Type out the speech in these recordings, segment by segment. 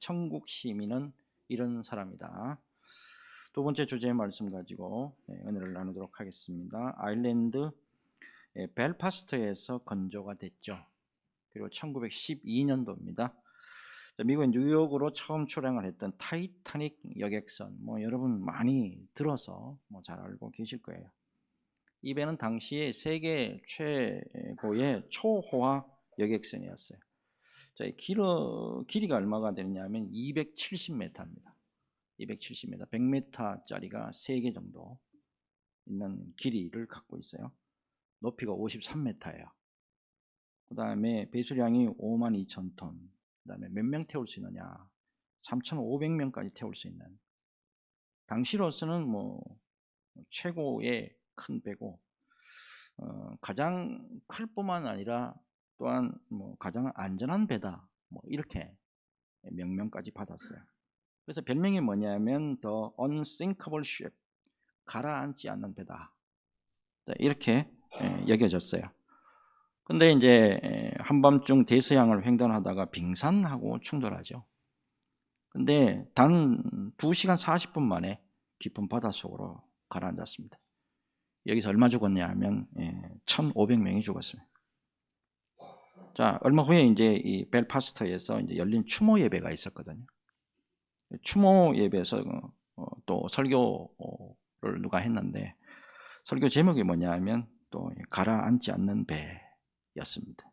천국 시민은 이런 사람이다. 두 번째 주제의 말씀 가지고 은혜를 나누도록 하겠습니다. 아일랜드 벨파스트에서 건조가 됐죠. 그리고 1912년도입니다. 미국 뉴욕으로 처음 출항을 했던 타이타닉 여객선, 여러분 많이 들어서 잘 알고 계실 거예요. 이 배는 당시에 세계 최고의 초호화 여객선이었어요. 길이가 얼마가 되느냐면 270m입니다. 270m, 100m짜리가 3개 정도 있는 길이를 갖고 있어요. 높이가 53m예요. 그 다음에 배수량이 52,000톤. 그 다음에 몇 명 태울 수 있느냐? 3,500명까지 태울 수 있는. 당시로서는 최고의 큰 배고, 가장 클 뿐만 아니라 또한 가장 안전한 배다. 이렇게 명명까지 받았어요. 그래서 별명이 뭐냐면 The Unsinkable Ship, 가라앉지 않는 배다. 이렇게 여겨졌어요. 근데 이제 한밤중 대서양을 횡단하다가 빙산하고 충돌하죠. 근데 단 2시간 40분 만에 깊은 바닷속으로 가라앉았습니다. 여기서 얼마 죽었냐 하면 1,500명이 죽었습니다. 자, 얼마 후에 이제 이 벨파스트에서 이제 열린 추모 예배가 있었거든요. 추모 예배에서 또 설교를 누가 했는데, 설교 제목이 뭐냐 하면 또 가라앉지 않는 배였습니다.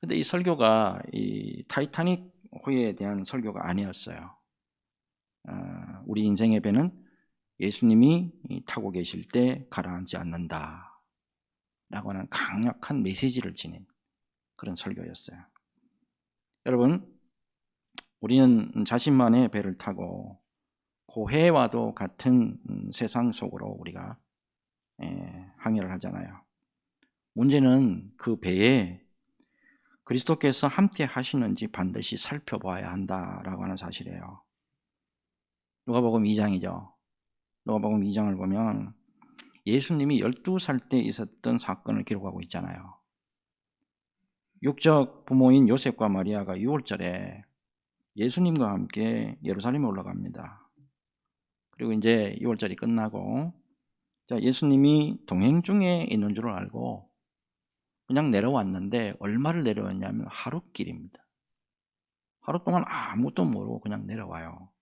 근데 이 설교가 이 타이타닉 호에 대한 설교가 아니었어요. 우리 인생의 배는 예수님이 타고 계실 때 가라앉지 않는다 라고 하는 강력한 메시지를 지닌 그런 설교였어요. 여러분, 우리는 자신만의 배를 타고 고해와도 같은 세상 속으로 우리가 항해를 하잖아요. 문제는 그 배에 그리스도께서 함께 하시는지 반드시 살펴봐야 한다라고 하는 사실이에요. 누가복음 2장이죠. 누가복음 2장을 보면 예수님이 12살 때 있었던 사건을 기록하고 있잖아요. 육적 부모인 요셉과 마리아가 6월절에 예수님과 함께 예루살렘에 올라갑니다. 그리고 이제 6월절이 끝나고 예수님이 동행 중에 있는 줄 알고 그냥 내려왔는데, 얼마를 내려왔냐면 하룻길입니다. 하루 동안 아무것도 모르고 그냥 내려와요.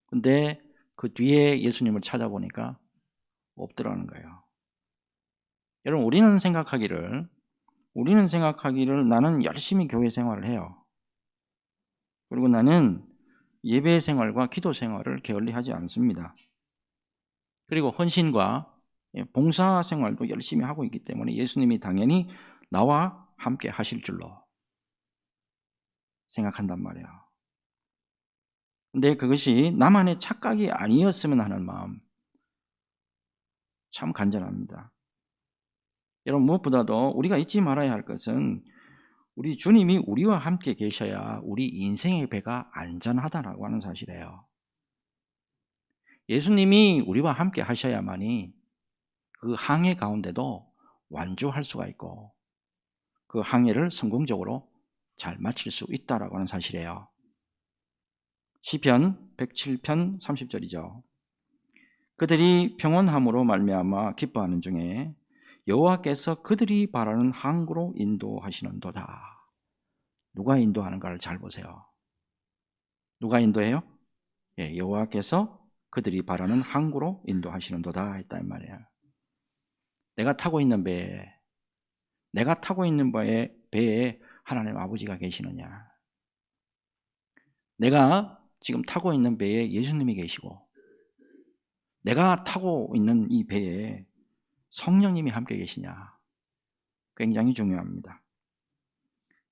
근데 그 뒤에 예수님을 찾아보니까 없더라는 거예요. 여러분, 우리는 생각하기를 나는 열심히 교회 생활을 해요. 그리고 나는 예배 생활과 기도 생활을 게을리하지 않습니다. 그리고 헌신과 봉사 생활도 열심히 하고 있기 때문에 예수님이 당연히 나와 함께 하실 줄로 생각한단 말이에요. 근데 그것이 나만의 착각이 아니었으면 하는 마음, 참 간절합니다. 여러분, 무엇보다도 우리가 잊지 말아야 할 것은 우리 주님이 우리와 함께 계셔야 우리 인생의 배가 안전하다라고 하는 사실이에요. 예수님이 우리와 함께 하셔야만이 그 항해 가운데도 완주할 수가 있고 그 항해를 성공적으로 잘 마칠 수 있다라고 하는 사실이에요. 시편 107편 30절이죠. 그들이 평온함으로 말미암아 기뻐하는 중에 여호와께서 그들이 바라는 항구로 인도하시는도다. 누가 인도하는가를 잘 보세요. 누가 인도해요? 여호와께서 그들이 바라는 항구로 인도하시는도다 했단 말이에요. 내가 타고 있는 배에 하나님 아버지가 계시느냐? 내가 지금 타고 있는 배에 예수님이 계시고 내가 타고 있는 이 배에 성령님이 함께 계시냐? 굉장히 중요합니다.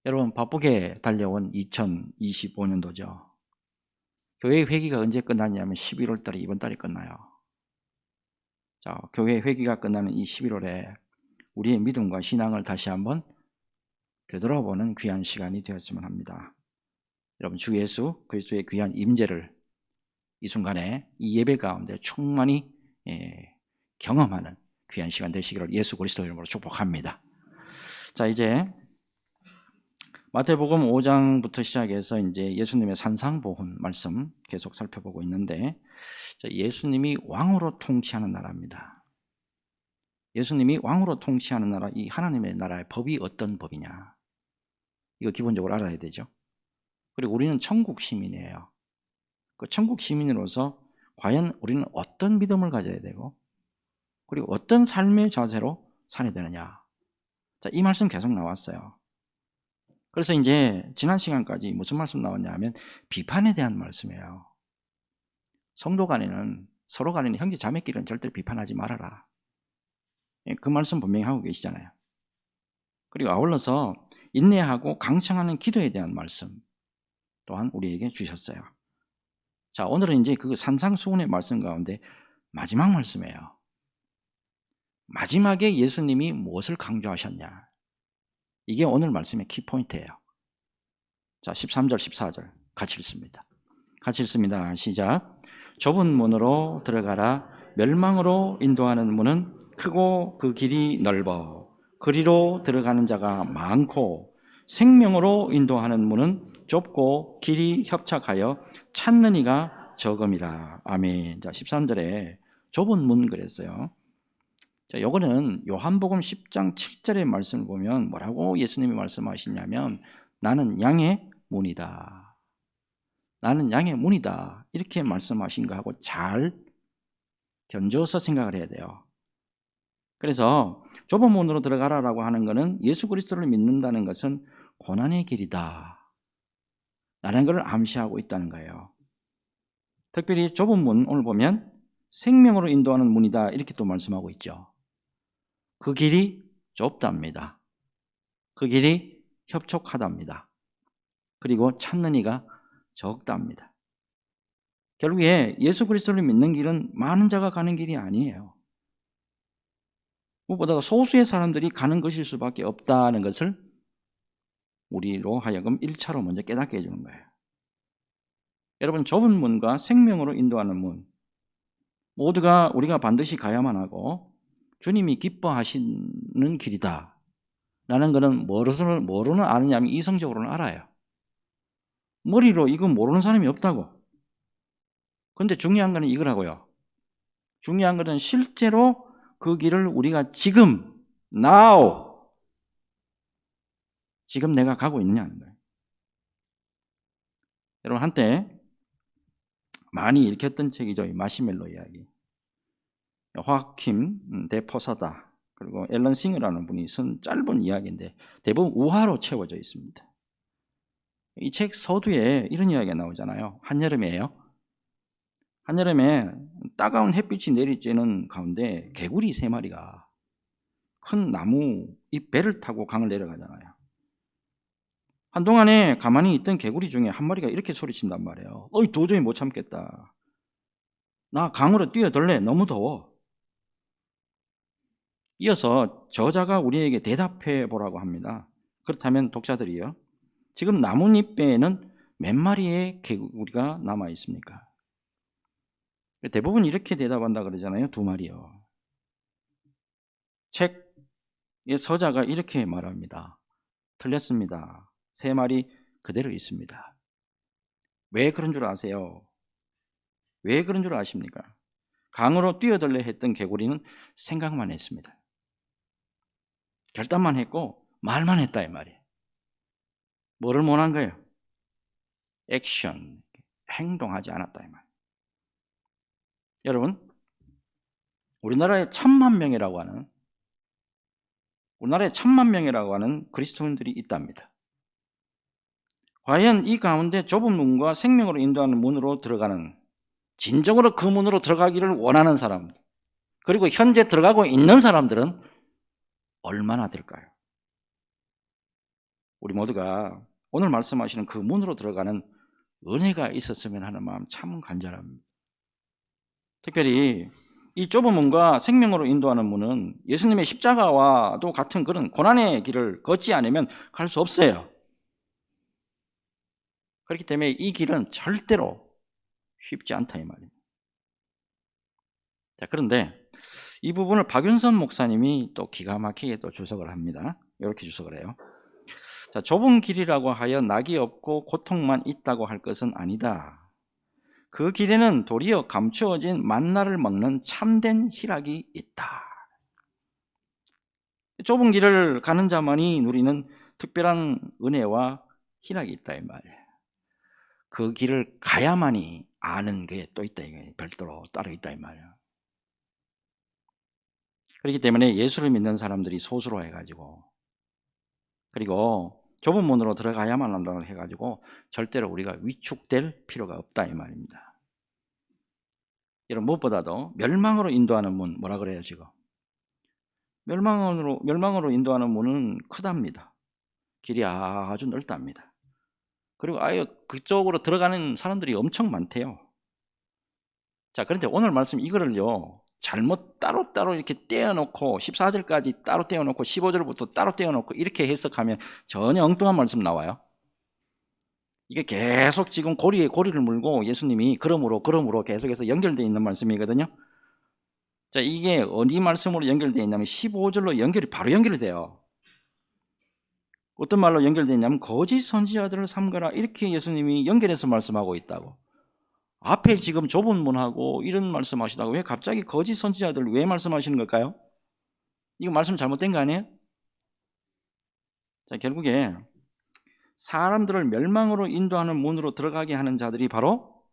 여러분, 바쁘게 달려온 2025년도죠. 교회 회기가 언제 끝나냐면 11월 달에, 이번 달에 끝나요. 자, 교회 회기가 끝나는 이 11월에 우리의 믿음과 신앙을 다시 한번 되돌아보는 귀한 시간이 되었으면 합니다. 여러분, 주 예수 그리스도의 귀한 임재를 이 순간에 이 예배 가운데 충만히 경험하는 귀한 시간 되시기를 예수 그리스도 이름으로 축복합니다. 자, 이제 마태복음 5장부터 시작해서 이제 예수님의 산상보훈 말씀 계속 살펴보고 있는데, 예수님이 왕으로 통치하는 나라입니다. 예수님이 왕으로 통치하는 나라, 이 하나님의 나라의 법이 어떤 법이냐, 이거 기본적으로 알아야 되죠. 그리고 우리는 천국 시민이에요. 그 천국 시민으로서 과연 우리는 어떤 믿음을 가져야 되고, 그리고 어떤 삶의 자세로 살아야 되느냐. 자, 이 말씀 계속 나왔어요. 그래서 이제 지난 시간까지 무슨 말씀 나왔냐면 비판에 대한 말씀이에요. 성도 간에는, 서로 간에는, 형제 자매끼리는 절대 비판하지 말아라. 그 말씀 분명히 하고 계시잖아요. 그리고 아울러서 인내하고 강청하는 기도에 대한 말씀 또한 우리에게 주셨어요. 자, 오늘은 이제 그 산상수훈의 말씀 가운데 마지막 말씀이에요. 마지막에 예수님이 무엇을 강조하셨냐, 이게 오늘 말씀의 키포인트예요. 자, 13절 14절 같이 읽습니다. 같이 읽습니다. 시작. 좁은 문으로 들어가라. 멸망으로 인도하는 문은 크고 그 길이 넓어 그리로 들어가는 자가 많고, 생명으로 인도하는 문은 좁고 길이 협착하여 찾는 이가 적음이라. 아멘. 자, 13절에 좁은 문 그랬어요. 자, 요거는 요한복음 10장 7절의 말씀을 보면 뭐라고 예수님이 말씀하시냐면, 나는 양의 문이다. 나는 양의 문이다. 이렇게 말씀하신 거하고 잘 견줘서 생각을 해야 돼요. 그래서 좁은 문으로 들어가라라고 하는 것은 예수 그리스도를 믿는다는 것은 고난의 길이다 라는 것을 암시하고 있다는 거예요. 특별히 좁은 문, 오늘 보면 생명으로 인도하는 문이다 이렇게 또 말씀하고 있죠. 그 길이 좁답니다. 그 길이 협촉하답니다. 그리고 찾는 이가 적답니다. 결국에 예수 그리스도를 믿는 길은 많은 자가 가는 길이 아니에요. 무엇보다 소수의 사람들이 가는 것일 수밖에 없다는 것을 우리로 하여금 1차로 먼저 깨닫게 해주는 거예요. 여러분, 좁은 문과 생명으로 인도하는 문, 모두가 우리가 반드시 가야만 하고 주님이 기뻐하시는 길이다 라는 것은 뭐로는 아느냐면 이성적으로는 알아요. 머리로 이거 모르는 사람이 없다고. 그런데 중요한 것은 이거라고요. 중요한 것은 실제로 그 길을 우리가 지금, now, 지금 내가 가고 있느냐는 거예요. 여러분, 한때 많이 읽혔던 책이죠. 마시멜로 이야기. 화킴 데 포사다 그리고 앨런 싱어라는 분이 쓴 짧은 이야기인데 대부분 우화로 채워져 있습니다. 이 책 서두에 이런 이야기가 나오잖아요. 한여름이에요. 한여름에 따가운 햇빛이 내리쬐는 가운데 개구리 3마리가 큰 나무 잎 배를 타고 강을 내려가잖아요. 한동안에 가만히 있던 개구리 중에 한 마리가 이렇게 소리친단 말이에요. 도저히 못 참겠다. 나 강으로 뛰어들래. 너무 더워. 이어서 저자가 우리에게 대답해 보라고 합니다. 그렇다면 독자들이요, 지금 나뭇잎배에는 몇 마리의 개구리가 남아 있습니까? 대부분 이렇게 대답한다 그러잖아요. 2마리요. 책의 서자가 이렇게 말합니다. 틀렸습니다. 3마리 그대로 있습니다. 왜 그런 줄 아세요? 왜 그런 줄 아십니까? 강으로 뛰어들려 했던 개구리는 생각만 했습니다. 결단만 했고 말만 했다 이 말이에요. 뭐를 못한 거예요? 액션, 행동하지 않았다 이 말이에요. 여러분, 우리나라에 1000만 명이라고 하는 그리스도인들이 있답니다. 과연 이 가운데 좁은 문과 생명으로 인도하는 문으로 들어가는, 진정으로 그 문으로 들어가기를 원하는 사람, 그리고 현재 들어가고 있는 사람들은 얼마나 될까요? 우리 모두가 오늘 말씀하시는 그 문으로 들어가는 은혜가 있었으면 하는 마음 참 간절합니다. 특별히 이 좁은 문과 생명으로 인도하는 문은 예수님의 십자가와도 같은 그런 고난의 길을 걷지 않으면 갈 수 없어요. 그렇기 때문에 이 길은 절대로 쉽지 않다 이 말입니다. 자, 그런데 이 부분을 박윤선 목사님이 또 기가 막히게 또 주석을 합니다. 이렇게 주석을 해요. 자, 좁은 길이라고 하여 낙이 없고 고통만 있다고 할 것은 아니다. 그 길에는 도리어 감추어진 만나를 먹는 참된 희락이 있다. 좁은 길을 가는 자만이 누리는 특별한 은혜와 희락이 있다 이 말이에요. 그 길을 가야만이 아는 게 또 있다 이거예요. 별도로 따로 있다 이 말이에요. 그렇기 때문에 예수를 믿는 사람들이 소수로 해가지고, 그리고 좁은 문으로 들어가야만 한다고 해가지고 절대로 우리가 위축될 필요가 없다 이 말입니다. 여러분, 무엇보다도 멸망으로 인도하는 문, 뭐라 그래요 지금? 멸망으로 인도하는 문은 크답니다. 길이 아주 넓답니다. 그리고 아예 그쪽으로 들어가는 사람들이 엄청 많대요. 자, 그런데 오늘 말씀 이거를요, 잘못 따로따로 이렇게 떼어놓고 14절까지 따로 떼어놓고 15절부터 따로 떼어놓고 이렇게 해석하면 전혀 엉뚱한 말씀 나와요. 이게 계속 지금 고리에 고리를 물고 예수님이 그러므로 계속해서 연결되어 있는 말씀이거든요. 자, 이게 어디 말씀으로 연결되어 있냐면 15절로 바로 연결이 돼요. 어떤 말로 연결되어 있냐면 거짓 선지자들을 삼가라, 이렇게 예수님이 연결해서 말씀하고 있다고. 앞에 지금 좁은 문하고 이런 말씀하시다가 왜 갑자기 거짓 선지자들 왜 말씀하시는 걸까요? 이거 말씀 잘못된 거 아니에요? 자, 결국에 사람들을 멸망으로 인도하는 문으로 들어가게 하는 자들이 바로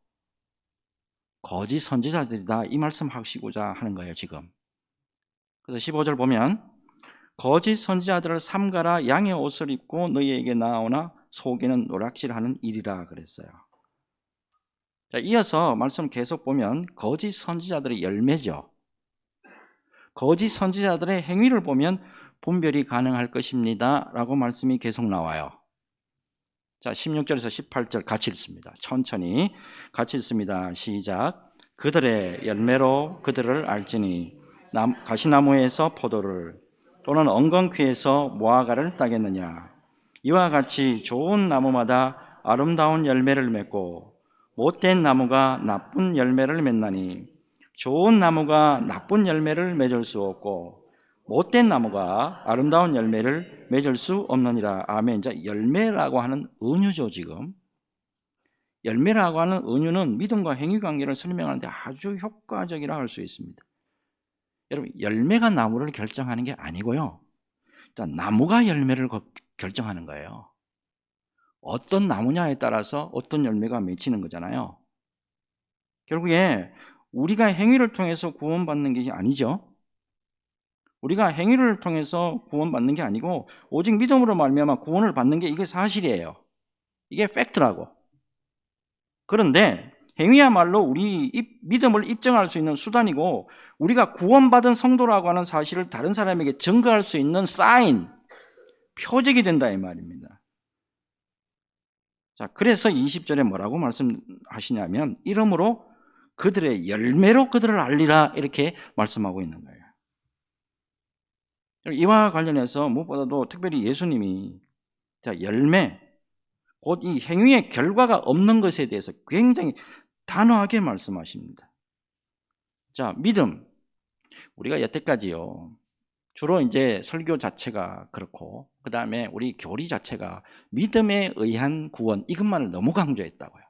거짓 선지자들이다, 이 말씀 하시고자 하는 거예요 지금. 그래서 15절 보면 거짓 선지자들을 삼가라, 양의 옷을 입고 너희에게 나오나 속에는 노략질하는 일이라 그랬어요. 자, 이어서 말씀 계속 보면 거짓 선지자들의 열매죠. 거짓 선지자들의 행위를 보면 분별이 가능할 것입니다 라고 말씀이 계속 나와요. 자, 16절에서 18절 같이 읽습니다. 천천히 같이 읽습니다. 시작. 그들의 열매로 그들을 알지니 가시나무에서 포도를 또는 엉겅퀴에서 무화과를 따겠느냐. 이와 같이 좋은 나무마다 아름다운 열매를 맺고 못된 나무가 나쁜 열매를 맺나니 좋은 나무가 나쁜 열매를 맺을 수 없고 못된 나무가 아름다운 열매를 맺을 수 없느니라. 아멘. 자, 열매라고 하는 은유죠 지금. 열매라고 하는 은유는 믿음과 행위 관계를 설명하는데 아주 효과적이라 할 수 있습니다. 여러분, 열매가 나무를 결정하는 게 아니고요, 일단 나무가 열매를 결정하는 거예요. 어떤 나무냐에 따라서 어떤 열매가 맺히는 거잖아요. 결국에 우리가 행위를 통해서 구원받는 게 아니죠. 우리가 행위를 통해서 구원받는 게 아니고 오직 믿음으로 말미암아 구원을 받는 게 이게 사실이에요. 이게 팩트라고. 그런데 행위야말로 우리 믿음을 입증할 수 있는 수단이고 우리가 구원받은 성도라고 하는 사실을 다른 사람에게 증거할 수 있는 사인, 표적이 된다 이 말입니다. 자, 그래서 20절에 뭐라고 말씀하시냐면 이러므로 그들의 열매로 그들을 알리라, 이렇게 말씀하고 있는 거예요. 이와 관련해서 무엇보다도 특별히 예수님이 열매, 곧 이 행위의 결과가 없는 것에 대해서 굉장히 단호하게 말씀하십니다. 자, 믿음. 우리가 여태까지요, 주로 이제 설교 자체가 그렇고, 그 다음에 우리 교리 자체가 믿음에 의한 구원, 이것만을 너무 강조했다고요.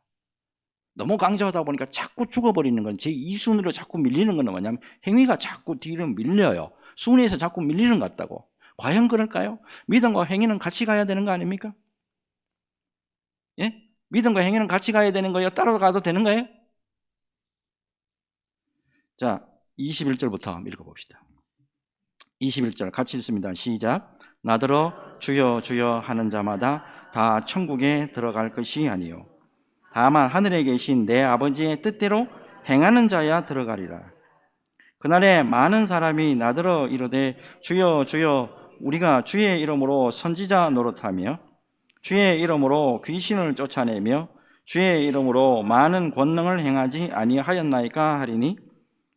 너무 강조하다 보니까 자꾸 죽어버리는 건, 제 2순위로 자꾸 밀리는 건 뭐냐면 행위가 자꾸 뒤로 밀려요. 순위에서 자꾸 밀리는 것 같다고. 과연 그럴까요? 믿음과 행위는 같이 가야 되는 거 아닙니까? 예? 믿음과 행위는 같이 가야 되는 거예요? 따로 가도 되는 거예요? 자, 21절부터 읽어봅시다. 21절 같이 읽습니다. 시작. 나더러 주여 주여 하는 자마다 다 천국에 들어갈 것이 아니요 다만 하늘에 계신 내 아버지의 뜻대로 행하는 자야 들어가리라. 그날에 많은 사람이 나더러 이르되 주여 주여 우리가 주의 이름으로 선지자 노릇하며 주의 이름으로 귀신을 쫓아내며 주의 이름으로 많은 권능을 행하지 아니하였나이까 하리니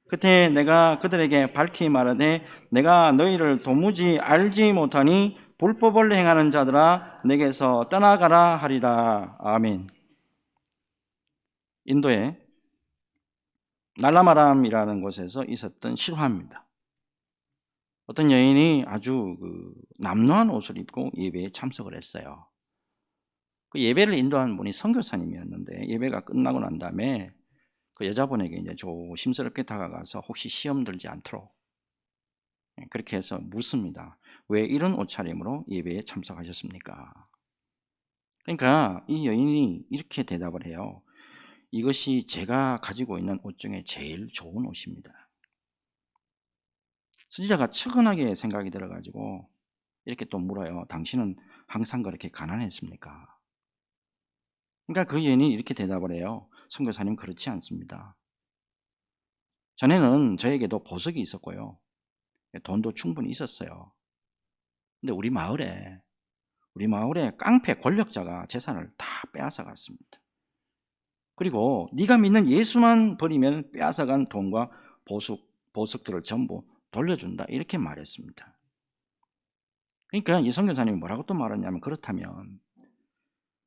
그때 내가 그들에게 밝히 말하되 내가 너희를 도무지 알지 못하니 불법을 행하는 자들아 내게서 떠나가라 하리라. 아멘. 인도의 날라마람이라는 곳에서 있었던 실화입니다. 어떤 여인이 아주 남루한 옷을 입고 예배에 참석을 했어요. 그 예배를 인도한 분이 선교사님이었는데 예배가 끝나고 난 다음에 그 여자분에게 이제 조심스럽게 다가가서 혹시 시험 들지 않도록 그렇게 해서 묻습니다. 왜 이런 옷차림으로 예배에 참석하셨습니까? 그러니까 이 여인이 이렇게 대답을 해요. 이것이 제가 가지고 있는 옷 중에 제일 좋은 옷입니다. 선지자가 측은하게 생각이 들어가지고 이렇게 또 물어요. 당신은 항상 그렇게 가난했습니까? 그러니까 그 여인이 이렇게 대답을 해요. 선교사님, 그렇지 않습니다. 전에는 저에게도 보석이 있었고요. 돈도 충분히 있었어요. 근데 우리 마을에 깡패 권력자가 재산을 다 빼앗아 갔습니다. 그리고 네가 믿는 예수만 버리면 빼앗아간 돈과 보석들을 전부 돌려준다, 이렇게 말했습니다. 그러니까 이 선교사님이 뭐라고 또 말했냐면, 그렇다면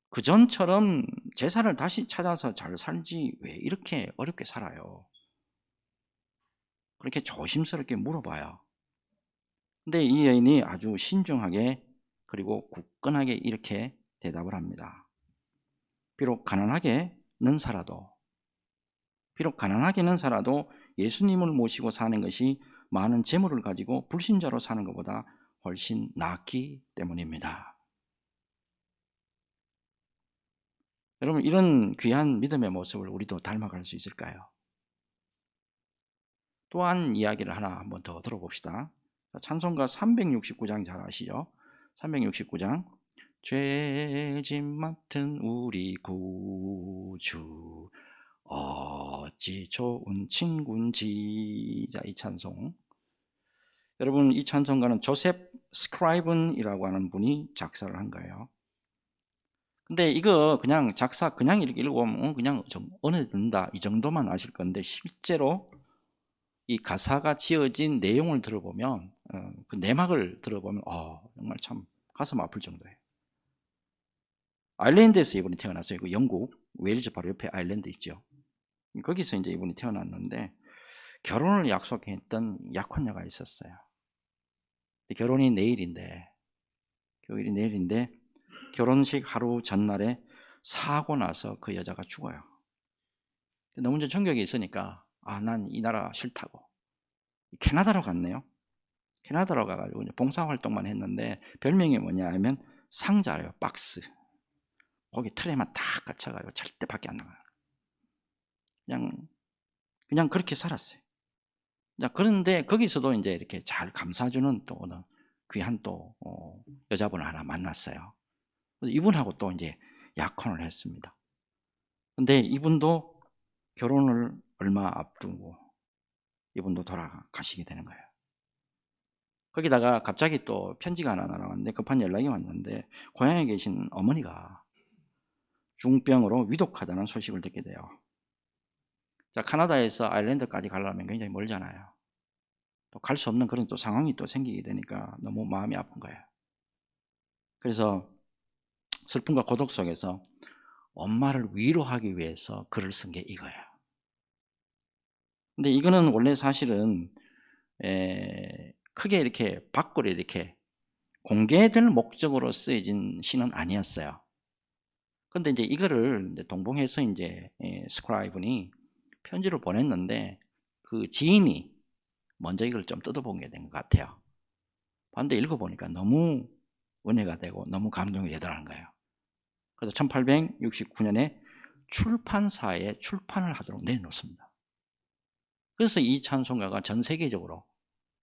그전처럼 재산을 다시 찾아서 잘 살지 왜 이렇게 어렵게 살아요? 그렇게 조심스럽게 물어봐요. 근데 이 여인이 아주 신중하게 그리고 굳건하게 이렇게 대답을 합니다. 비록 가난하게는 살아도 예수님을 모시고 사는 것이 많은 재물을 가지고 불신자로 사는 것보다 훨씬 낫기 때문입니다. 여러분, 이런 귀한 믿음의 모습을 우리도 닮아갈 수 있을까요? 또한 이야기를 하나 한번 더 들어봅시다. 찬송가 369장 잘 아시죠? 369장. 죄짐 맡은 우리 구주 어찌 좋은 친군지. 자, 이 찬송. 여러분, 이 찬송가는 조셉 스크라이븐이라고 하는 분이 작사를 한 거예요. 근데 이거 그냥 그냥 이렇게 읽어보면 그냥 좀 은혜 든다 이 정도만 아실 건데, 실제로 이 가사가 지어진 내용을 들어보면 그 내막을 들어보면 정말 참 가슴 아플 정도예요. 아일랜드에서 이분이 태어났어요. 그 영국 웨일즈 바로 옆에 아일랜드 있죠. 거기서 이제 이분이 태어났는데 결혼을 약속했던 약혼녀가 있었어요. 결혼이 내일인데 결혼식 하루 전날에 사고 나서 그 여자가 죽어요. 너무 이제 충격이 있으니까 난 이 나라 싫다고 캐나다로 갔네요. 캐나다로 가가지고 이제 봉사활동만 했는데 별명이 뭐냐 하면 상자예요. 박스. 거기 틀에만 딱 갇혀가지고 절대 밖에 안 나가요. 그냥 그렇게 살았어요. 자, 그런데 거기서도 이제 이렇게 잘 감싸주는 또 어느 귀한 또 여자분을 하나 만났어요. 그래서 이분하고 또 이제 약혼을 했습니다. 근데 이분도 결혼을 얼마 앞두고 이분도 돌아가시게 되는 거예요. 거기다가 갑자기 또 편지가 하나 날아왔는데, 급한 연락이 왔는데 고향에 계신 어머니가 중병으로 위독하다는 소식을 듣게 돼요. 자, 카나다에서 아일랜드까지 가려면 굉장히 멀잖아요. 또 갈 수 없는 그런 또 상황이 또 생기게 되니까 너무 마음이 아픈 거예요. 그래서 슬픔과 고독 속에서 엄마를 위로하기 위해서 글을 쓴 게 이거예요. 근데 이거는 원래 사실은 크게 이렇게 밖으로 이렇게 공개될 목적으로 쓰여진 시는 아니었어요. 근데 이제 이거를 이제 동봉해서 이제 스크라이븐이 편지를 보냈는데 그 지인이 먼저 이걸 좀 뜯어본 게 된 것 같아요. 반대 읽어보니까 너무 은혜가 되고 너무 감동이 되더라는 거예요. 그래서 1869년에 출판사에 출판을 하도록 내놓습니다. 그래서 이 찬송가가 전 세계적으로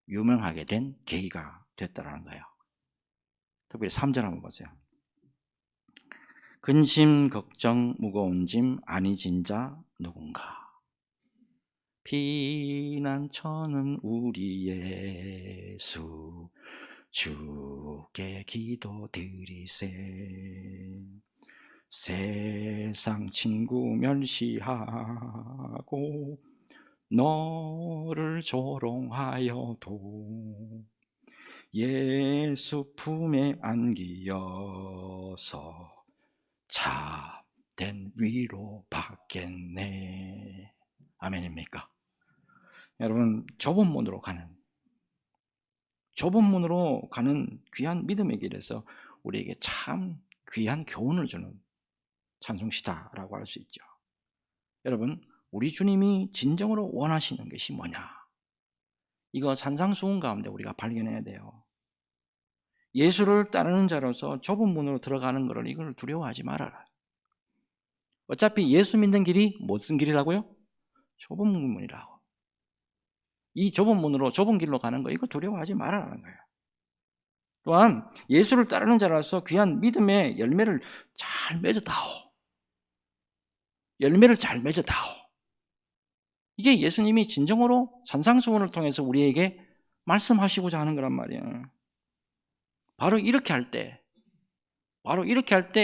유명하게 된 계기가 됐다는 거예요. 특별히 3절 한번 보세요. 근심 걱정 무거운 짐 아니 진자 누군가, 피난처는 우리 예수 주께 기도드리세. 세상 친구 멸시하고 너를 조롱하여도 예수 품에 안기어서 참된 위로 받겠네. 아멘입니까? 여러분, 좁은 문으로 가는 좁은 문으로 가는 귀한 믿음의 길에서 우리에게 참 귀한 교훈을 주는 찬송시다라고 할 수 있죠. 여러분, 우리 주님이 진정으로 원하시는 것이 뭐냐? 이거 산상수훈 가운데 우리가 발견해야 돼요. 예수를 따르는 자로서 좁은 문으로 들어가는 것을 이걸 두려워하지 말아라. 어차피 예수 믿는 길이 무슨 길이라고요? 좁은 문이라고. 이 좁은 문으로 좁은 길로 가는 거 이거 두려워하지 말아라는 거예요. 또한 예수를 따르는 자로서 귀한 믿음의 열매를 잘 맺어다오. 열매를 잘 맺어다오. 이게 예수님이 진정으로 산상수훈을 통해서 우리에게 말씀하시고자 하는 거란 말이에요. 바로 이렇게 할 때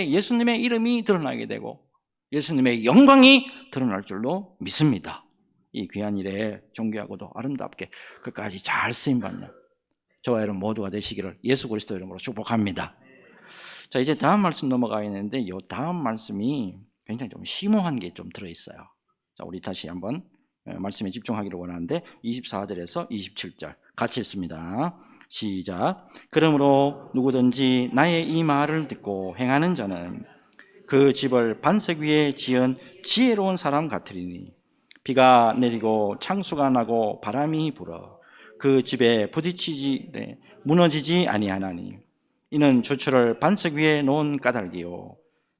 예수님의 이름이 드러나게 되고 예수님의 영광이 드러날 줄로 믿습니다. 이 귀한 일에 존귀하고도 아름답게 끝까지 잘 쓰임받는 저와 여러분 모두가 되시기를 예수 그리스도 이름으로 축복합니다. 자, 이제 다음 말씀 넘어가야 되는데 이 다음 말씀이 굉장히 좀 심오한 게 좀 들어있어요. 자, 우리 다시 한번 말씀에 집중하기를 원하는데 24절에서 27절 같이 읽습니다. 시작. 그러므로 누구든지 나의 이 말을 듣고 행하는 자는 그 집을 반석 위에 지은 지혜로운 사람 같으리니 비가 내리고 창수가 나고 바람이 불어 그 집에 부딪히지 무너지지 아니하나니 이는 주추를 반석 위에 놓은 까닭이요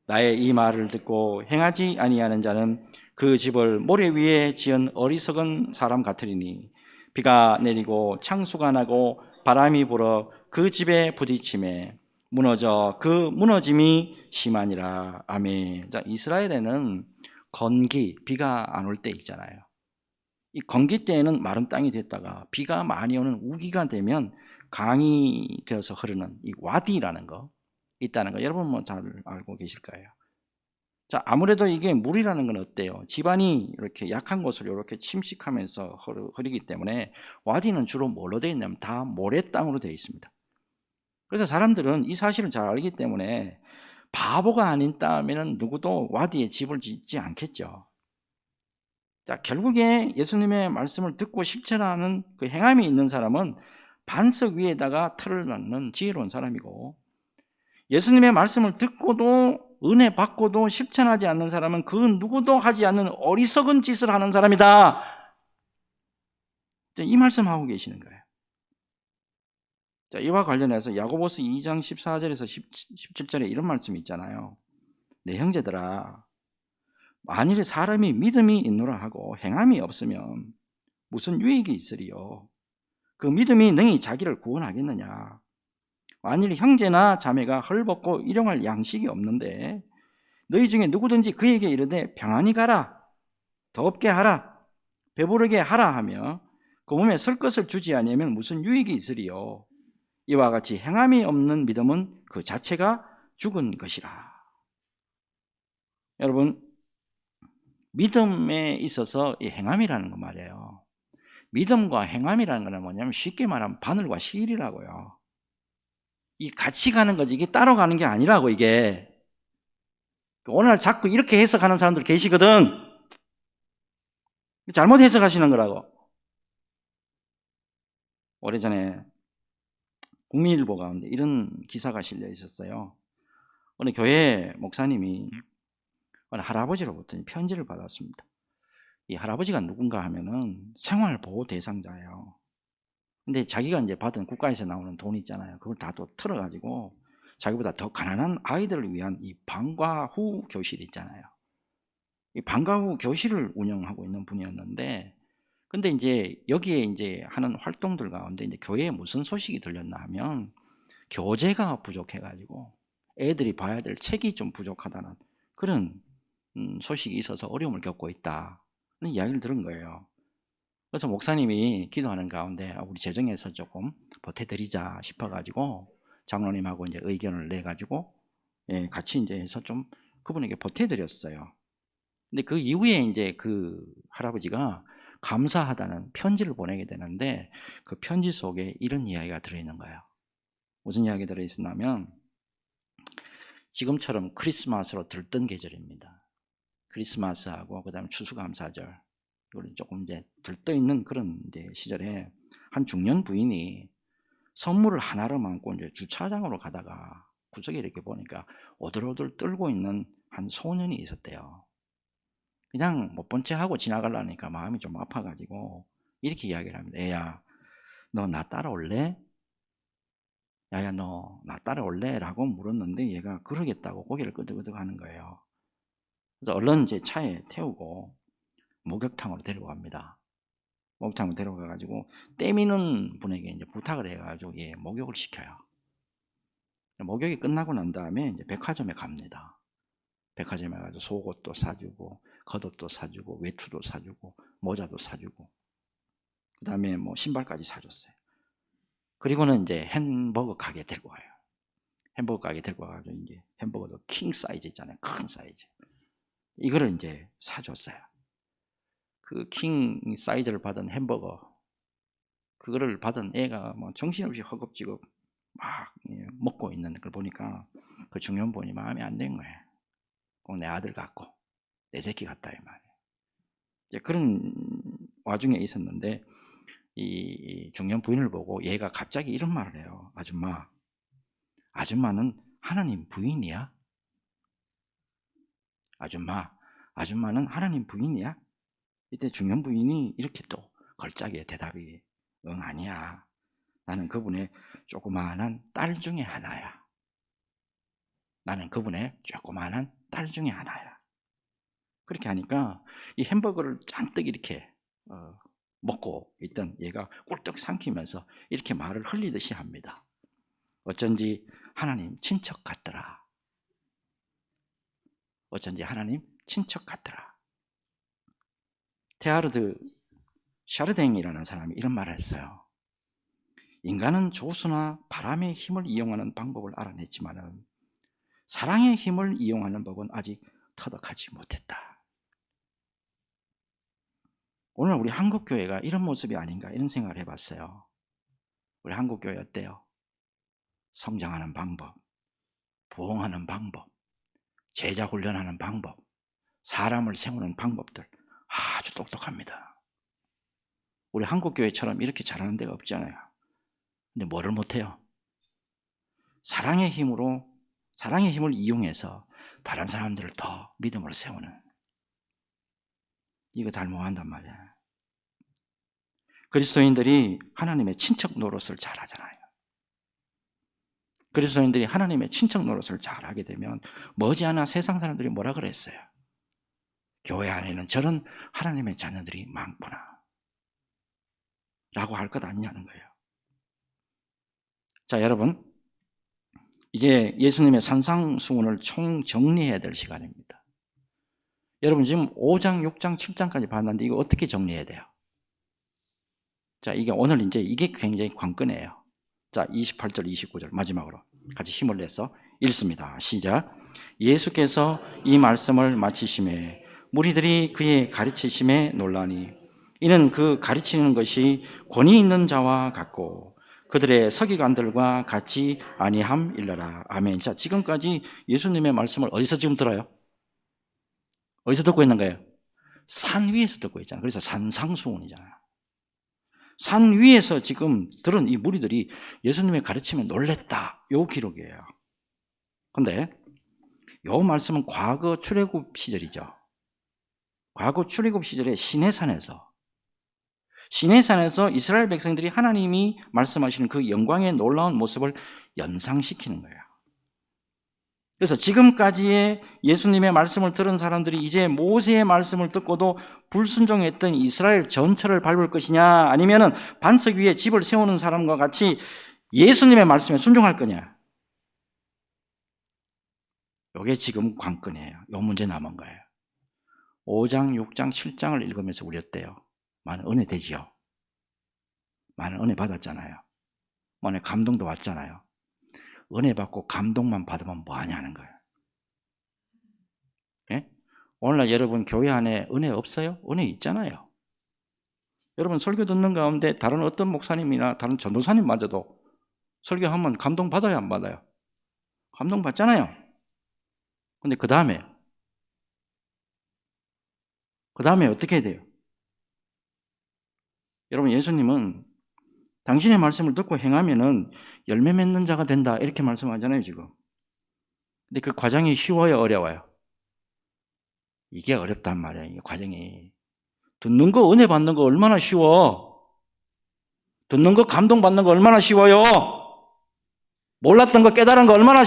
나의 이 말을 듣고 행하지 아니하는 자는 그 집을 모래 위에 지은 어리석은 사람 같으리니 비가 내리고 창수가 나고 바람이 불어 그 집에 부딪힘에 무너져 그 무너짐이 심하니라. 아멘. 자, 이스라엘에는 건기, 비가 안 올 때 있잖아요. 이 건기 때에는 마른 땅이 됐다가 비가 많이 오는 우기가 되면 강이 되어서 흐르는 이 와디라는 거 있다는 거 여러분 뭐 잘 알고 계실 거예요. 자, 아무래도 이게 물이라는 건 어때요? 집안이 이렇게 약한 곳을 이렇게 침식하면서 흐르기 때문에 와디는 주로 뭘로 되어 있냐면 다 모래땅으로 되어 있습니다. 그래서 사람들은 이 사실을 잘 알기 때문에 바보가 아닌 다음에는 누구도 와디에 집을 짓지 않겠죠. 자, 결국에 예수님의 말씀을 듣고 실천하는 그 행함이 있는 사람은 반석 위에다가 틀을 놓는 지혜로운 사람이고 예수님의 말씀을 듣고도 은혜 받고도 실천하지 않는 사람은 그 누구도 하지 않는 어리석은 짓을 하는 사람이다. 이 말씀하고 계시는 거예요. 자, 이와 관련해서 야고보서 2장 14절에서 17절에 이런 말씀이 있잖아요. 내 형제들아 만일 사람이 믿음이 있노라 하고 행함이 없으면 무슨 유익이 있으리요? 그 믿음이 능히 자기를 구원하겠느냐? 만일 형제나 자매가 헐벗고 일용할 양식이 없는데 너희 중에 누구든지 그에게 이르되 평안히 가라, 덥게 하라, 배부르게 하라 하며 그 몸에 설 것을 주지 아니하면 무슨 유익이 있으리요? 이와 같이 행함이 없는 믿음은 그 자체가 죽은 것이라. 여러분, 믿음에 있어서 이 행함이라는 거 말이에요. 믿음과 행함이라는 건 뭐냐면 쉽게 말하면 바늘과 실이라고요. 이 같이 가는 거지 이게 따로 가는 게 아니라고. 이게 오늘 자꾸 이렇게 해석하는 사람들 계시거든. 잘못 해석하시는 거라고. 오래전에 국민일보 가운데 이런 기사가 실려 있었어요. 어느 교회 목사님이 어느 할아버지로부터 편지를 받았습니다. 이 할아버지가 누군가 하면은 생활보호 대상자예요. 근데 자기가 이제 받은 국가에서 나오는 돈 있잖아요. 그걸 다 또 털어가지고 자기보다 더 가난한 아이들을 위한 이 방과 후 교실 있잖아요. 이 방과 후 교실을 운영하고 있는 분이었는데, 근데 이제 여기에 이제 하는 활동들 가운데 이제 교회에 무슨 소식이 들렸나 하면 교재가 부족해가지고 애들이 봐야 될 책이 좀 부족하다는 그런 소식이 있어서 어려움을 겪고 있다는 이야기를 들은 거예요. 그래서 목사님이 기도하는 가운데 우리 재정에서 조금 보태드리자 싶어가지고 장로님하고 이제 의견을 내가지고 같이 이제 해서 좀 그분에게 보태드렸어요. 근데 그 이후에 이제 그 할아버지가 감사하다는 편지를 보내게 되는데 그 편지 속에 이런 이야기가 들어있는 거예요. 무슨 이야기가 들어있었냐면 지금처럼 크리스마스로 들뜬 계절입니다. 크리스마스하고 그다음에 추수감사절 이걸 조금 이제 들떠 있는 그런 이제 시절에 한 중년 부인이 선물을 하나를 안고 이제 주차장으로 가다가 구석에 이렇게 보니까 오들오들 떨고 있는 한 소년이 있었대요. 그냥 못 본 채 하고 지나가려니까 마음이 좀 아파가지고 이렇게 이야기를 합니다. 애야, 너 나 따라올래? 야야, 너 나 따라올래? 라고 물었는데 얘가 그러겠다고 고개를 끄덕끄덕 하는 거예요. 그래서 얼른 이제 차에 태우고 목욕탕으로 데려갑니다. 목욕탕으로 데려가가지고 때미는 분에게 이제 부탁을 해가지고 목욕을 시켜요. 목욕이 끝나고 난 다음에 이제 백화점에 갑니다. 백화점에 가서 속옷도 사주고 겉옷도 사주고 외투도 사주고 모자도 사주고 그 다음에 뭐 신발까지 사줬어요. 그리고는 이제 햄버거 가게 데리고 가요. 햄버거 가게 데리고 가가지고 이제 햄버거도 킹 사이즈 있잖아요. 큰 사이즈. 이거를 이제 사줬어요. 그 킹 사이즈를 받은 햄버거, 그거를 받은 애가 뭐 정신없이 허겁지겁 막 먹고 있는 걸 보니까 그 중년부인이 마음에 안 든 거예요. 꼭 내 아들 같고 내 새끼 같다 이 말이에요. 이제 그런 와중에 있었는데 이 중년 부인을 보고 얘가 갑자기 이런 말을 해요. 아줌마, 아줌마는 하나님 부인이야? 아줌마는 하나님 부인이야? 이때 중년 부인이 이렇게 또 걸작의 대답이 응, 아니야. 나는 그분의 조그마한 딸 중에 하나야. 나는 그분의 조그마한 딸 중에 하나야. 그렇게 하니까 이 햄버거를 잔뜩 이렇게 먹고 있던 얘가 꿀떡 삼키면서 이렇게 말을 흘리듯이 합니다. 어쩐지 하나님 친척 같더라. 어쩐지 하나님 친척 같더라. 테하르드 샤르댕이라는 사람이 이런 말을 했어요. 인간은 조수나 바람의 힘을 이용하는 방법을 알아냈지만 사랑의 힘을 이용하는 법은 아직 터득하지 못했다. 오늘 우리 한국교회가 이런 모습이 아닌가 이런 생각을 해봤어요. 우리 한국교회 어때요? 성장하는 방법, 부흥하는 방법, 제자 훈련하는 방법, 사람을 세우는 방법들 아주 똑똑합니다. 우리 한국교회처럼 이렇게 잘하는 데가 없잖아요. 근데 뭐를 못해요? 사랑의 힘을 이용해서 다른 사람들을 더 믿음으로 세우는, 이거 잘 못한단 말이야. 그리스도인들이 하나님의 친척 노릇을 잘하잖아요. 그리스도인들이 하나님의 친척 노릇을 잘하게 되면 머지않아 세상 사람들이 뭐라 그랬어요? 교회 안에는 저런 하나님의 자녀들이 많구나 라고 할 것 아니냐는 거예요. 자, 여러분, 이제 예수님의 산상수훈을 총정리해야 될 시간입니다. 여러분 지금 5장, 6장, 7장까지 봤는데 이거 어떻게 정리해야 돼요? 자, 이게 오늘 이게 굉장히 관건이에요. 자, 28절, 29절 마지막으로 같이 힘을 내서 읽습니다. 시작. 예수께서 이 말씀을 마치심에 무리들이 그의 가르치심에 놀라니 이는 그 가르치는 것이 권위 있는 자와 같고 그들의 서기관들과 같이 아니함일러라. 아멘. 자, 지금까지 예수님의 말씀을 어디서 지금 들어요? 어디서 듣고 있는 거예요? 산 위에서 듣고 있잖아요. 그래서 산상수훈이잖아요. 산 위에서 지금 들은 이 무리들이 예수님의 가르침에 놀랬다. 요 기록이에요. 근데 요 말씀은 과거 출애굽 시절이죠. 과거 출애굽 시절에 시내산에서 이스라엘 백성들이 하나님이 말씀하시는 그 영광의 놀라운 모습을 연상시키는 거예요. 그래서 지금까지의 예수님의 말씀을 들은 사람들이 이제 모세의 말씀을 듣고도 불순종했던 이스라엘 전체를 밟을 것이냐, 아니면은 반석 위에 집을 세우는 사람과 같이 예수님의 말씀에 순종할 거냐. 이게 지금 관건이에요. 이 문제 남은 거예요. 5장, 6장, 7장을 읽으면서 우리 어때요? 많은 은혜 되지요? 많은 은혜 받았잖아요. 많은 감동도 왔잖아요. 은혜 받고 감동만 받으면 뭐 하냐는 거예요. 예? 오늘날 여러분 교회 안에 은혜 없어요? 은혜 있잖아요. 여러분 설교 듣는 가운데 다른 어떤 목사님이나 다른 전도사님마저도 설교하면 감동 받아요, 안 받아요? 감동 받잖아요. 근데 그 다음에 어떻게 해야 돼요? 여러분, 예수님은 당신의 말씀을 듣고 행하면은 열매 맺는 자가 된다. 이렇게 말씀하잖아요, 지금. 근데 그 과정이 쉬워요, 어려워요? 이게 어렵단 말이에요, 이 과정이. 듣는 거, 은혜 받는 거 얼마나 쉬워? 듣는 거, 감동 받는 거 얼마나 쉬워요? 몰랐던 거 깨달은 거 얼마나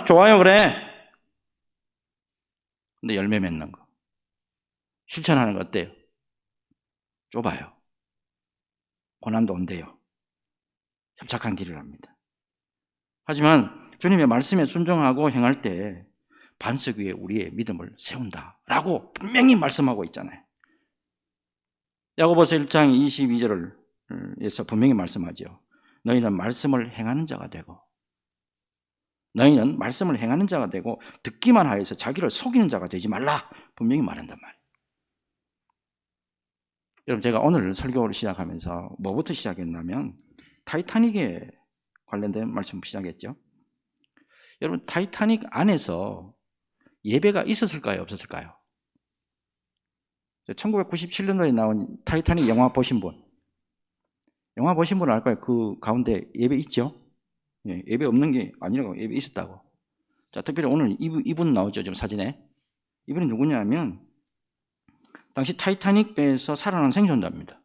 좋아요, 그래? 근데 열매 맺는 거, 실천하는 거 어때요? 좁아요. 고난도 온대요. 협착한 길을 합니다. 하지만 주님의 말씀에 순종하고 행할 때 반석 위에 우리의 믿음을 세운다라고 분명히 말씀하고 있잖아요. 야고보서 1장 22절에서 분명히 말씀하죠. 너희는 말씀을 행하는 자가 되고, 너희는 말씀을 행하는 자가 되고 듣기만 하여서 자기를 속이는 자가 되지 말라, 분명히 말한단 말이에요. 여러분, 제가 오늘 설교를 시작하면서 뭐부터 시작했냐면 타이타닉에 관련된 말씀 시작했죠. 여러분, 타이타닉 안에서 예배가 있었을까요, 없었을까요? 1997년도에 나온 타이타닉 영화 보신 분, 영화 보신 분은 알 거예요. 그 가운데 예배 있죠? 예, 예배 없는 게 아니라고, 예배 있었다고. 자, 특별히 오늘 이분 나오죠, 지금 사진에. 이분이 누구냐면 당시 타이타닉 배에서 살아난 생존자입니다.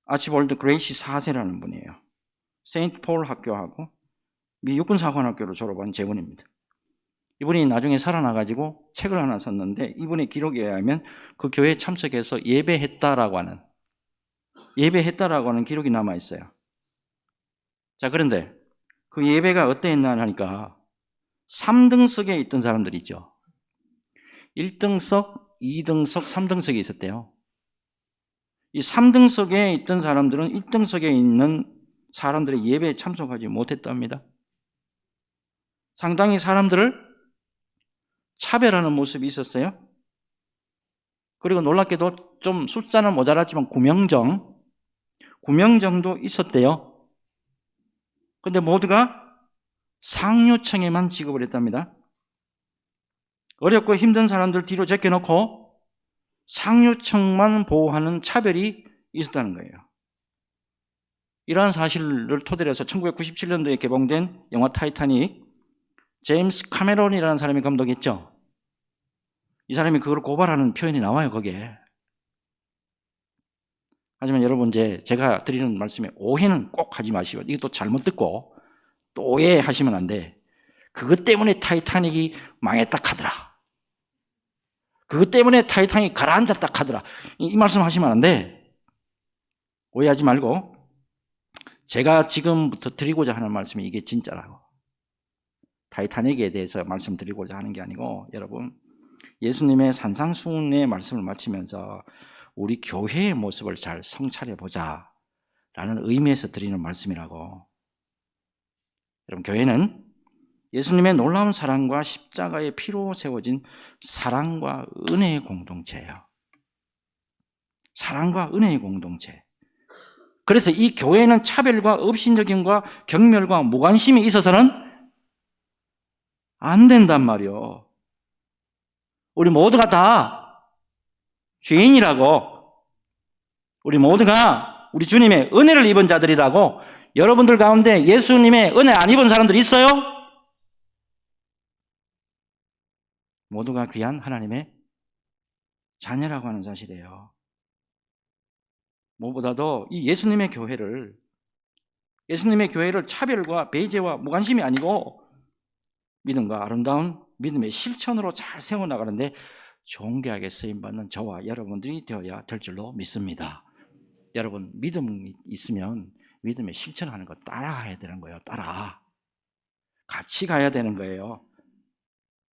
아치볼드 그레이시 4세라는 분이에요. 세인트 폴 학교하고 미 육군사관학교를 졸업한 재분입니다. 이분이 나중에 살아나가지고 책을 하나 썼는데, 이분의 기록에 의하면 그 교회에 참석해서 예배했다라고 하는 기록이 남아있어요. 자, 그런데 그 예배가 어땠나 하니까 3등석에 있던 사람들이 있죠. 1등석, 2등석, 3등석이 있었대요. 이 3등석에 있던 사람들은 1등석에 있는 사람들의 예배에 참석하지 못했답니다. 상당히 사람들을 차별하는 모습이 있었어요. 그리고 놀랍게도 좀 숫자는 모자랐지만 구명정도 있었대요. 근데 모두가 상류층에만 지급을 했답니다. 어렵고 힘든 사람들 뒤로 제껴놓고 상류층만 보호하는 차별이 있었다는 거예요. 이러한 사실을 토대로 해서 1997년도에 개봉된 영화 타이타닉, 제임스 카메론이라는 사람이 감독했죠. 이 사람이 그걸 고발하는 표현이 나와요, 거기에. 하지만 여러분, 제가 드리는 말씀에 오해는 꼭 하지 마시고, 이것도 잘못 듣고 또 오해하시면 안 돼. 그것 때문에 타이타닉이 망했다 카더라, 그것 때문에 타이타닉이 가라앉았다 카더라, 이 말씀 하시면 안 돼. 오해하지 말고, 제가 지금부터 드리고자 하는 말씀이 이게 진짜라고. 타이타닉에 대해서 말씀드리고자 하는 게 아니고, 여러분, 예수님의 산상수훈의 말씀을 마치면서 우리 교회의 모습을 잘 성찰해보자 라는 의미에서 드리는 말씀이라고. 여러분, 교회는 예수님의 놀라운 사랑과 십자가의 피로 세워진 사랑과 은혜의 공동체예요. 사랑과 은혜의 공동체. 그래서 이 교회는 차별과 업신여김과 경멸과 무관심이 있어서는 안 된단 말이요. 우리 모두가 다 죄인이라고, 우리 모두가 우리 주님의 은혜를 입은 자들이라고. 여러분들 가운데 예수님의 은혜 안 입은 사람들 있어요? 모두가 귀한 하나님의 자녀라고 하는 사실이에요. 무엇보다도 이 예수님의 교회를 차별과 배제와 무관심이 아니고 믿음과 아름다운 믿음의 실천으로 잘 세워나가는데 존귀하게 쓰임받는 저와 여러분들이 되어야 될 줄로 믿습니다. 여러분, 믿음이 있으면 믿음의 실천하는 거 따라가야 되는 거예요. 같이 가야 되는 거예요.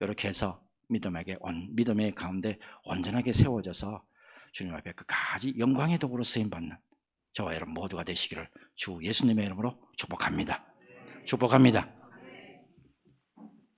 이렇게 해서 믿음의 가운데 온전하게 세워져서 주님 앞에 끝까지 영광의 도구로 쓰임받는 저와 여러분 모두가 되시기를 주 예수님의 이름으로 축복합니다.